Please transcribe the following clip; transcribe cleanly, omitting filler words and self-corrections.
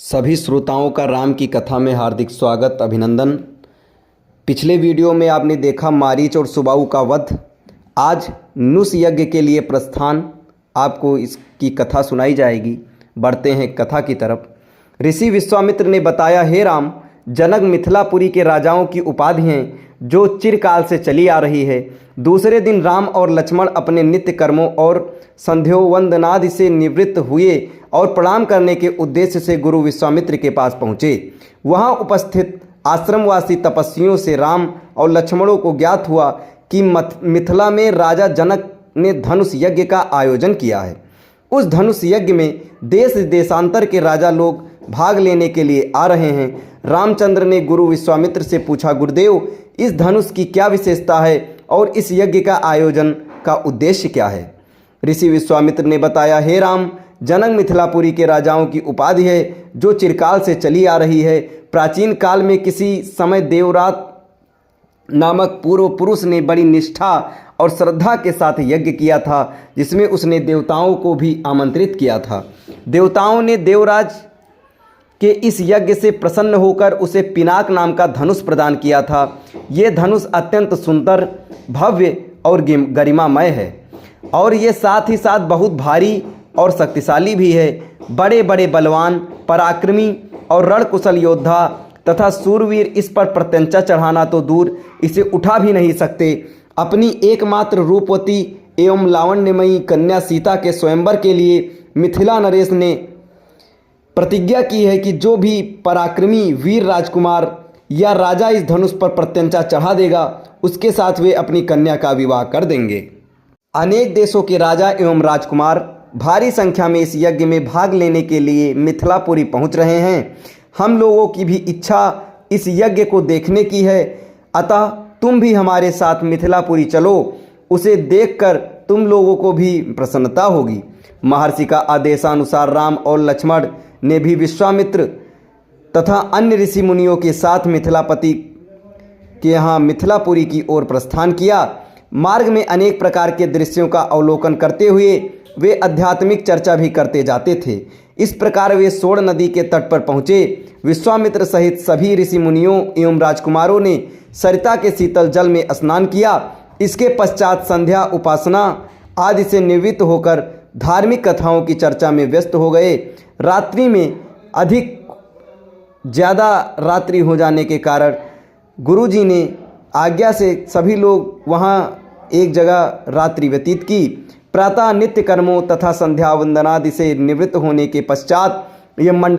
सभी श्रोताओं का राम की कथा में हार्दिक स्वागत अभिनंदन। पिछले वीडियो में आपने देखा मारीच और सुबाहु का वध। आज नुस यज्ञ के लिए प्रस्थान। आपको इसकी कथा सुनाई जाएगी। बढ़ते हैं कथा की तरफ। ऋषि विश्वामित्र ने बताया, हे राम, जनक मिथिलापुरी के राजाओं की उपाधि हैं जो चिरकाल से चली आ रही है। दूसरे दिन राम और लक्ष्मण अपने नित्य कर्मों और संध्योवंदनादि से निवृत्त हुए और प्रणाम करने के उद्देश्य से गुरु विश्वामित्र के पास पहुँचे। वहाँ उपस्थित आश्रमवासी तपस्वियों से राम और लक्ष्मणों को ज्ञात हुआ कि मिथिला में राजा जनक ने धनुष यज्ञ का आयोजन किया है। उस धनुष यज्ञ में देश देशांतर के राजा लोग भाग लेने के लिए आ रहे हैं। रामचंद्र ने गुरु विश्वामित्र से पूछा, गुरुदेव, इस धनुष की क्या विशेषता है और इस यज्ञ का आयोजन का उद्देश्य क्या है? ऋषि विश्वामित्र ने बताया, हे राम, जनक मिथिलापुरी के राजाओं की उपाधि है जो चिरकाल से चली आ रही है। प्राचीन काल में किसी समय देवरात नामक पूर्व पुरुष ने बड़ी निष्ठा और श्रद्धा के साथ यज्ञ किया था, जिसमें उसने देवताओं को भी आमंत्रित किया था। देवताओं ने देवराज के इस यज्ञ से प्रसन्न होकर उसे पिनाक नाम का धनुष प्रदान किया था। ये धनुष अत्यंत सुंदर, भव्य और गरिमामय है और ये साथ ही साथ बहुत भारी और शक्तिशाली भी है। बड़े बड़े बलवान, पराक्रमी और रणकुशल योद्धा तथा सूरवीर इस पर प्रत्यंचा चढ़ाना तो दूर, इसे उठा भी नहीं सकते। अपनी एकमात्र रूपवती एवं लावण्यमयी कन्या सीता के स्वयंवर के लिए मिथिला नरेश ने प्रतिज्ञा की है कि जो भी पराक्रमी वीर राजकुमार या राजा इस धनुष पर प्रत्यंचा चढ़ा देगा, उसके साथ वे अपनी कन्या का विवाह कर देंगे। अनेक देशों के राजा एवं राजकुमार भारी संख्या में इस यज्ञ में भाग लेने के लिए मिथिलापुरी पहुंच रहे हैं। हम लोगों की भी इच्छा इस यज्ञ को देखने की है, अतः तुम भी हमारे साथ मिथिलापुरी चलो। उसे देखकर तुम लोगों को भी प्रसन्नता होगी। महर्षि का आदेशानुसार राम और लक्ष्मण ने भी विश्वामित्र तथा अन्य ऋषि मुनियों के साथ मिथिलापति के यहाँ मिथिलापुरी की ओर प्रस्थान किया। मार्ग में अनेक प्रकार के दृश्यों का अवलोकन करते हुए वे आध्यात्मिक चर्चा भी करते जाते थे। इस प्रकार वे सोड़ नदी के तट पर पहुँचे। विश्वामित्र सहित सभी ऋषि मुनियों एवं राजकुमारों ने सरिता के शीतल जल में स्नान किया। इसके पश्चात संध्या, उपासना आदि से निवृत्त होकर धार्मिक कथाओं की चर्चा में व्यस्त हो गए। रात्रि में अधिक ज़्यादा रात्रि हो जाने के कारण गुरुजी ने आज्ञा से सभी लोग वहाँ एक जगह रात्रि व्यतीत की। प्रातः नित्य कर्मों तथा संध्या वंदनादि से निवृत्त होने के पश्चात यह